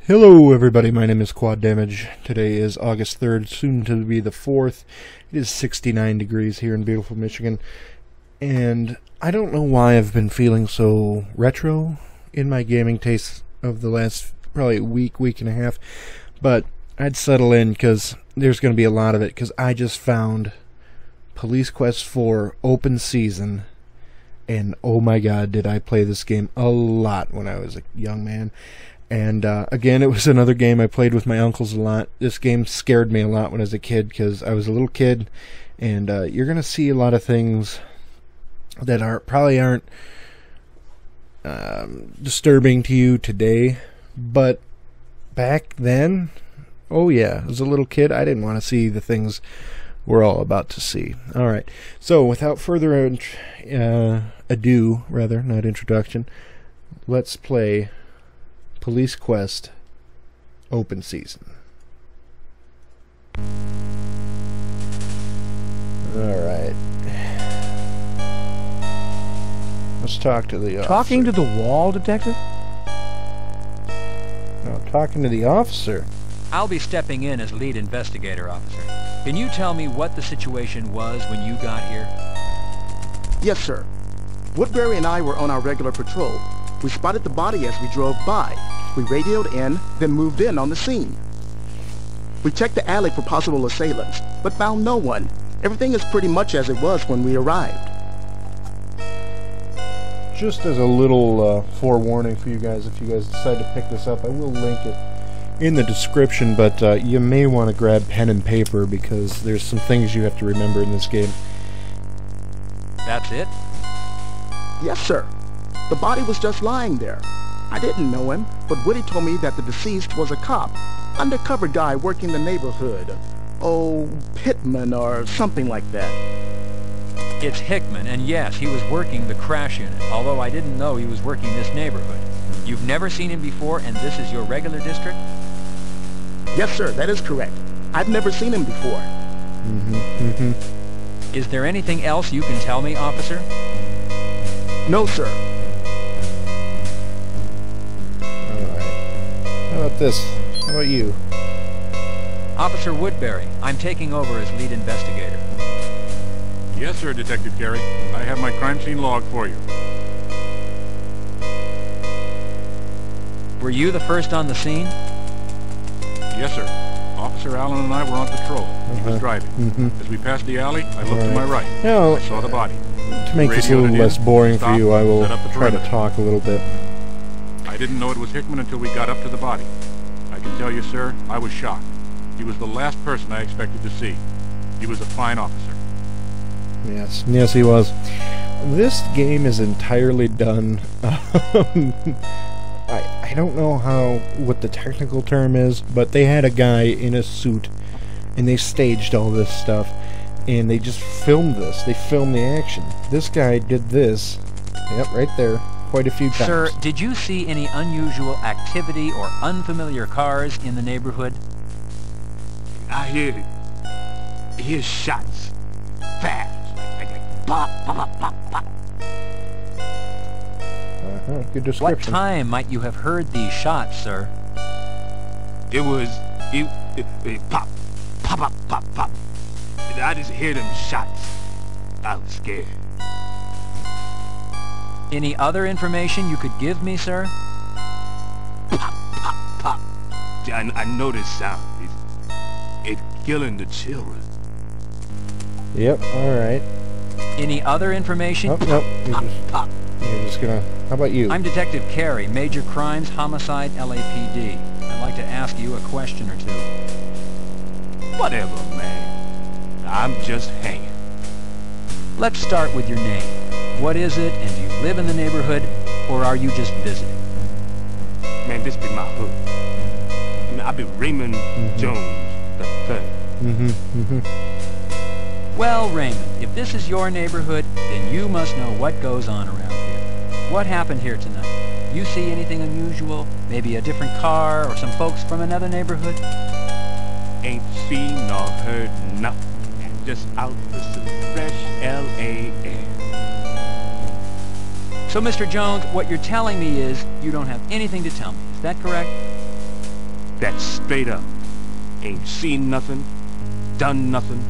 Hello everybody, my name is Quad Damage. Today is August 3rd, soon to be the 4th. It is 69 degrees here in beautiful Michigan. And I don't know why I've been feeling so retro in my gaming tastes of the last probably week and a half. But I'd settle in because there's going to be a lot of it, because I just found Police Quest 4 Open Season. And oh my god, did I play this game a lot when I was a young man. And again, it was another game I played with my uncles a lot. This game scared me a lot when I was a kid, because I was a little kid, and you're going to see a lot of things that probably aren't disturbing to you today, but back then, oh yeah, as a little kid, I didn't want to see the things we're all about to see. Alright, so without further ado, not introduction, let's play Police Quest Open Season. Alright. Let's talk to the officer. Talking to the wall, Detective? No, talking to the officer. I'll be stepping in as lead investigator, officer. Can you tell me what the situation was when you got here? Yes, sir. Woodbury and I were on our regular patrol. We spotted the body as we drove by. We radioed in, then moved in on the scene. We checked the alley for possible assailants, but found no one. Everything is pretty much as it was when we arrived. Just as a little forewarning for you guys, if you guys decide to pick this up, I will link it in the description, but you may want to grab pen and paper, because there's some things you have to remember in this game. That's it? Yes, sir. The body was just lying there. I didn't know him, but Woody told me that the deceased was a cop, undercover guy working the neighborhood. Oh, Pittman or something like that. It's Hickman, and yes, he was working the crash unit, although I didn't know he was working this neighborhood. You've never seen him before, and this is your regular district? Yes, sir, that is correct. I've never seen him before. Is there anything else you can tell me, officer? No, sir. How about this? How about you? Officer Woodbury, I'm taking over as lead investigator. Yes, sir, Detective Carey. I have my crime scene log for you. Were you the first on the scene? Yes, sir. Officer Allen and I were on patrol. He was driving. As we passed the alley, I looked to my right. Now, I saw the body. to make this a little less boring for you, I will try to talk a little bit. I didn't know it was Hickman until we got up to the body. I can tell you, sir, I was shocked. He was the last person I expected to see. He was a fine officer. Yes, he was. This game is entirely done. I don't know what the technical term is, but they had a guy in a suit, and they staged all this stuff, and they just filmed this. They filmed the action. This guy did this. Yep, right there. Quite a few times. Sir, did you see any unusual activity or unfamiliar cars in the neighborhood? I hear shots. Fast. Like pop, pop, pop, pop. Good description. What time might you have heard these shots, sir? It pop, pop, pop, pop, pop. I just hear them shots. I was scared. Any other information you could give me, sir? Pop, pop, pop. I know this sound. It's killing the children. Yep, alright. Any other information? Oh, nope. You're just gonna... How about you? I'm Detective Carey, Major Crimes, Homicide, LAPD. I'd like to ask you a question or two. Whatever, man. I'm just hanging. Let's start with your name. What is it, and do you live in the neighborhood, or are you just visiting? Man, this be my hood. I mean, I be Raymond Jones the third. Well, Raymond, if this is your neighborhood, then you must know what goes on around here. What happened here tonight? You see anything unusual? Maybe a different car, or some folks from another neighborhood? Ain't seen nor heard nothing. Just out for some fresh L.A. air. So, Mr. Jones, what you're telling me is you don't have anything to tell me. Is that correct? That's straight up. Ain't seen nothing, done nothing,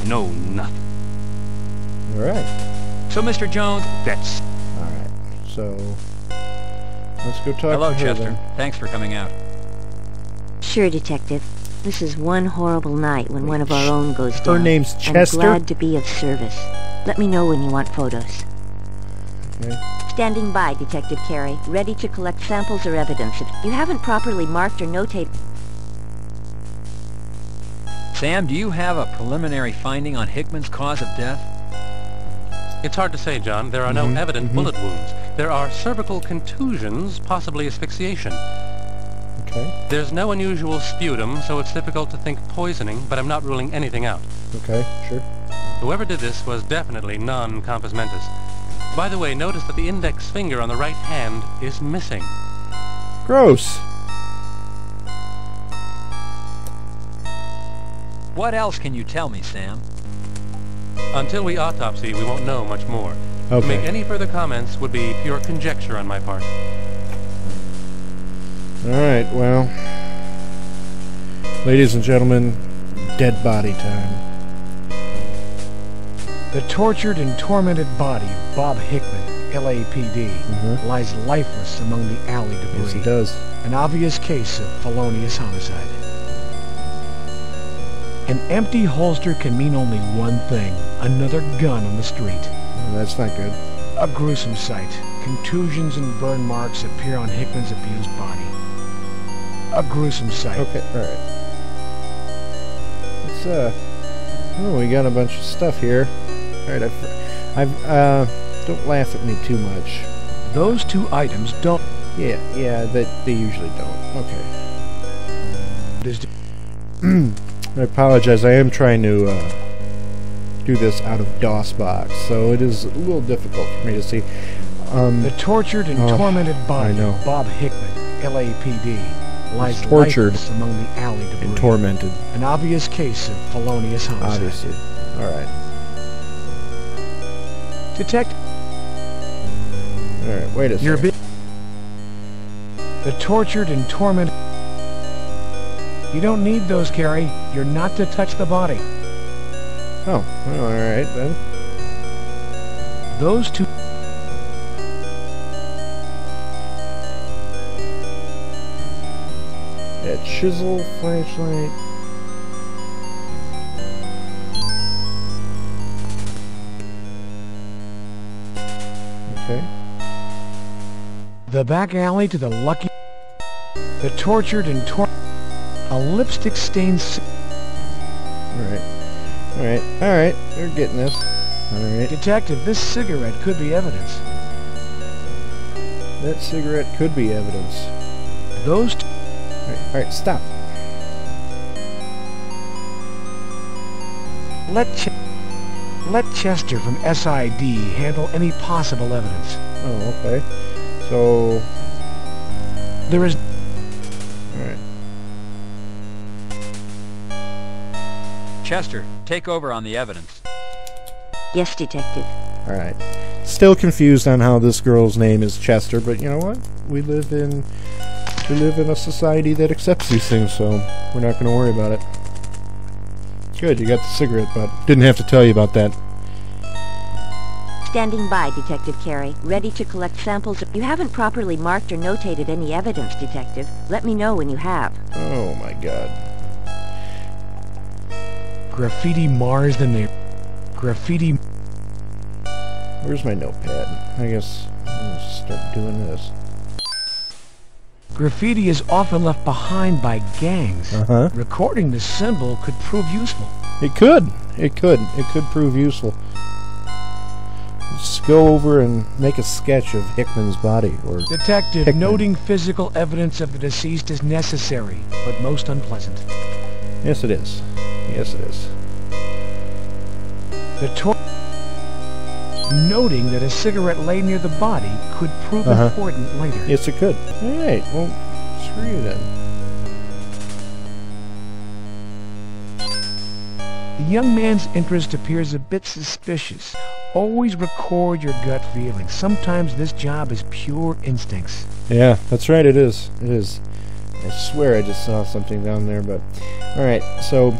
know nothing. Alright. So, Mr. Jones, That's... Alright. So, let's go talk hello, to her Chester. then. Thanks for coming out. Sure, Detective. This is one horrible night when one of our own goes down. Her name's Chester? I'm glad to be of service. Let me know when you want photos. Okay. Standing by, Detective Carey. Ready to collect samples or evidence. If you haven't properly marked or notated... Sam, do you have a preliminary finding on Hickman's cause of death? It's hard to say, John. There are no evident bullet wounds. There are cervical contusions, possibly asphyxiation. Okay. There's no unusual sputum, so it's difficult to think poisoning, but I'm not ruling anything out. Okay, sure. Whoever did this was definitely non-compos mentis. By the way, notice that the index finger on the right hand is missing. Gross. What else can you tell me, Sam? Until we autopsy, we won't know much more. Okay. To make any further comments would be pure conjecture on my part. Alright, well, ladies and gentlemen, dead body time. The tortured and tormented body of Bob Hickman, LAPD, lies lifeless among the alley debris. Yes, it does. An obvious case of felonious homicide. An empty holster can mean only one thing: another gun on the street. Well, that's not good. A gruesome sight. Contusions and burn marks appear on Hickman's abused body. A gruesome sight. Okay, alright. Let's, oh, we got a bunch of stuff here. Alright, don't laugh at me too much. Those two items don't... Yeah, they usually don't. Okay. I apologize, I am trying to, do this out of DOSBox, so it is a little difficult for me to see. The tortured and tormented body of Bob Hickman, LAPD, lies tortured lifeless among the alley debris. and tormented. An obvious case of felonious homicide. Obviously. Alright. Detective, Alright, wait a second. The tortured and tormented... You don't need those, Carey. You're not to touch the body. Oh, well, alright then. Those two... That chisel, flashlight. Okay. The back alley to the lucky... The tortured and a lipstick-stained... Alright, we're getting this. Alright. Detective, this cigarette could be evidence. That cigarette could be evidence. Those two... Alright, stop. Let Chester from SID handle any possible evidence. Oh, okay. So... There is... Alright. Chester, take over on the evidence. Yes, Detective. Alright. Still confused on how this girl's name is Chester, but you know what? We live in a society that accepts these things, so we're not going to worry about it. Good, you got the cigarette butt. Didn't have to tell you about that. Standing by, Detective Carey. Ready to collect samples. You haven't properly marked or notated any evidence, Detective. Let me know when you have. Oh my god. Graffiti mars the name. Graffiti... Where's my notepad? I guess I'm going to start doing this. Graffiti is often left behind by gangs. Recording the symbol could prove useful. It could. It could prove useful. Let's go over and make a sketch of Hickman's body. Or Detective, Hickman. noting physical evidence of the deceased is necessary, but most unpleasant. Yes, it is. Yes, it is. Noting that a cigarette lay near the body could prove important later. Yes, it could. Alright, well, screw you then. The young man's interest appears a bit suspicious. Always record your gut feelings. Sometimes this job is pure instincts. Yeah, that's right, it is. It is. I swear I just saw something down there, but... Alright, so...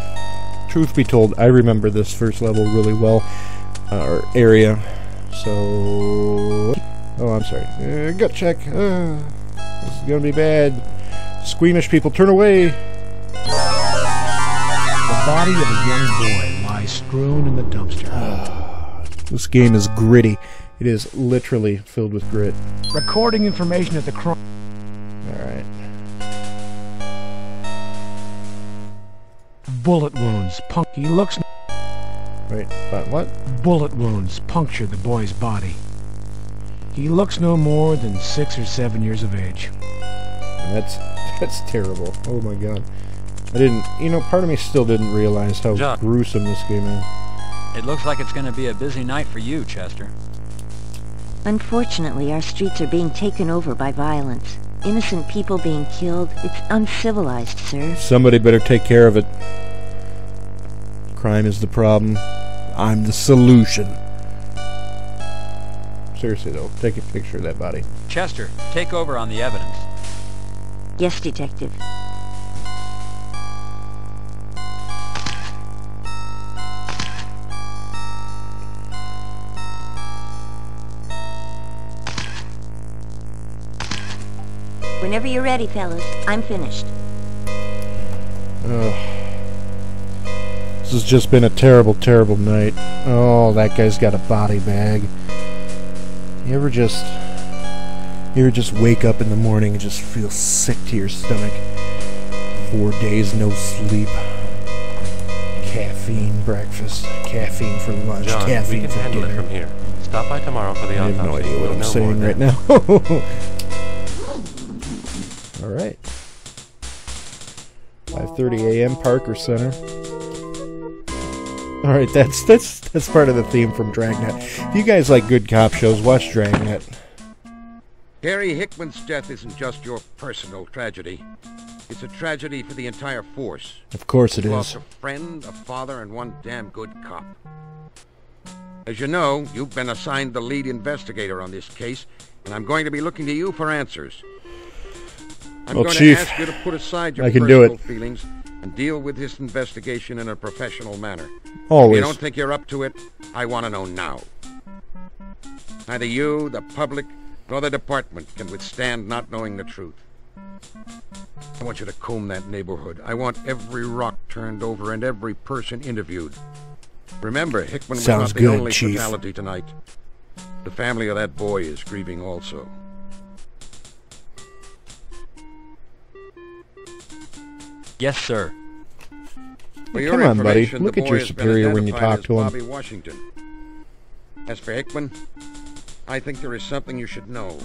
Truth be told, I remember this first level really well. Or area. So... Oh, I'm sorry. Gut check. This is gonna be bad. Squeamish people, turn away! The body of a young boy lies strewn in the dumpster. This game is gritty. It is literally filled with grit. Recording information at the crime. Alright. Bullet wounds. He looks... Wait, but what? Bullet wounds puncture the boy's body. He looks no more than 6 or 7 years of age. That's terrible. Oh my god. I didn't... You know, part of me still didn't realize how John. gruesome this game is. It looks like it's going to be a busy night for you, Chester. Unfortunately, our streets are being taken over by violence. Innocent people being killed. It's uncivilized, sir. Somebody better take care of it. Crime is the problem. I'm the solution. Seriously, though, take a picture of that body. Chester, take over on the evidence. Yes, Detective. Whenever you're ready, fellas. I'm finished. This has just been a terrible, terrible night. Oh, that guy's got a body bag. You ever just wake up in the morning and just feel sick to your stomach? 4 days, no sleep. Caffeine breakfast. Caffeine for lunch. John, we caffeine can for handle dinner. it from here. Stop by tomorrow for the I autopsy. have no idea what We'll I'm know saying more right then. now. Alright. 5:30 a.m. Parker Center. Alright, that's part of the theme from Dragnet. If you guys like good cop shows, watch Dragnet. Harry Hickman's death isn't just your personal tragedy. It's a tragedy for the entire force. Of course it You is. lost a friend, a father, and one damn good cop. As you know, you've been assigned the lead investigator on this case, and I'm going to be looking to you for answers. I'm Well, going Chief, to ask you to put aside your I can do personal it. feelings and deal with this investigation in a professional manner. Always. If you don't think you're up to it, I want to know now. Neither you, the public, nor the department can withstand not knowing the truth. I want you to comb that neighborhood. I want every rock turned over and every person interviewed. Remember, Hickman was Sounds not the good, only Chief. fatality tonight. The family of that boy is grieving also. Yes, sir. For Hey, your come on, buddy. information, Look the at boy your has been superior when you identified talk as to him. Bobby Washington. As for Hickman, I think there is something you should know.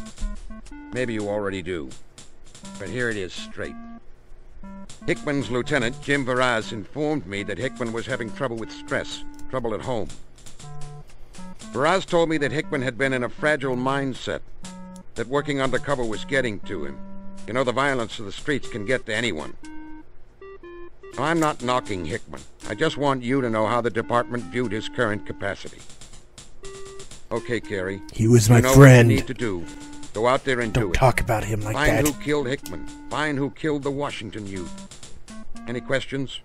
Maybe you already do. But here it is straight. Hickman's lieutenant, Jim Varaz, informed me that Hickman was having trouble with stress, trouble at home. Varaz told me that Hickman had been in a fragile mindset, that working undercover was getting to him. You know, the violence of the streets can get to anyone. I'm not knocking Hickman. I just want you to know how the department viewed his current capacity. Okay, Carey. He was my you know friend. What you need to do. Go out there and do Don't it. talk about him like Find that. who killed Hickman. Find who killed the Washington youth. Any questions?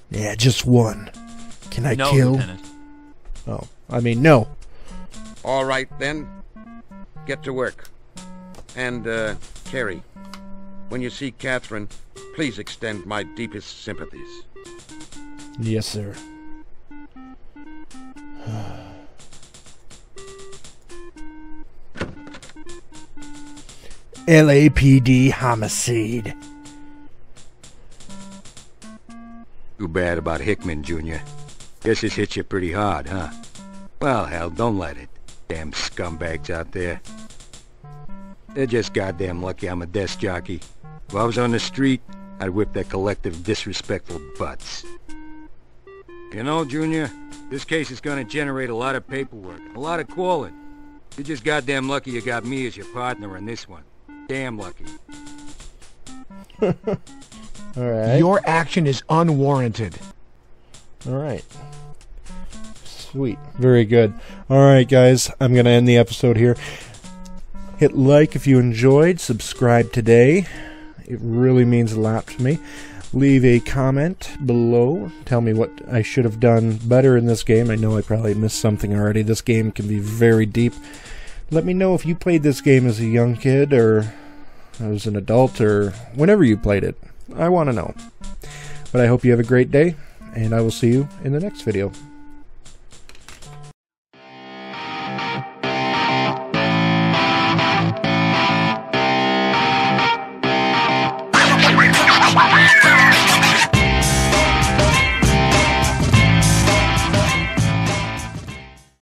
Yeah, just one. Can I No, kill? Lieutenant. Oh, I mean, no. All right, then. Get to work. And, Carey, when you see Catherine, please extend my deepest sympathies. Yes, sir. LAPD homicide. Too bad about Hickman, Junior. Guess this hit you pretty hard, huh? Well, hell, don't let it. Damn scumbags out there. They're just goddamn lucky I'm a desk jockey. If I was on the street, I'd whip their collective disrespectful butts. You know, Junior, this case is gonna generate a lot of paperwork, a lot of calling. You're just goddamn lucky you got me as your partner in this one. Damn lucky. Alright. Your action is unwarranted. Alright. Sweet. Very good. Alright, guys. I'm going to end the episode here. Hit like if you enjoyed. Subscribe today. It really means a lot to me. Leave a comment below. Tell me what I should have done better in this game. I know I probably missed something already. This game can be very deep. Let me know if you played this game as a young kid or as an adult or whenever you played it. I want to know. But I hope you have a great day, and I will see you in the next video.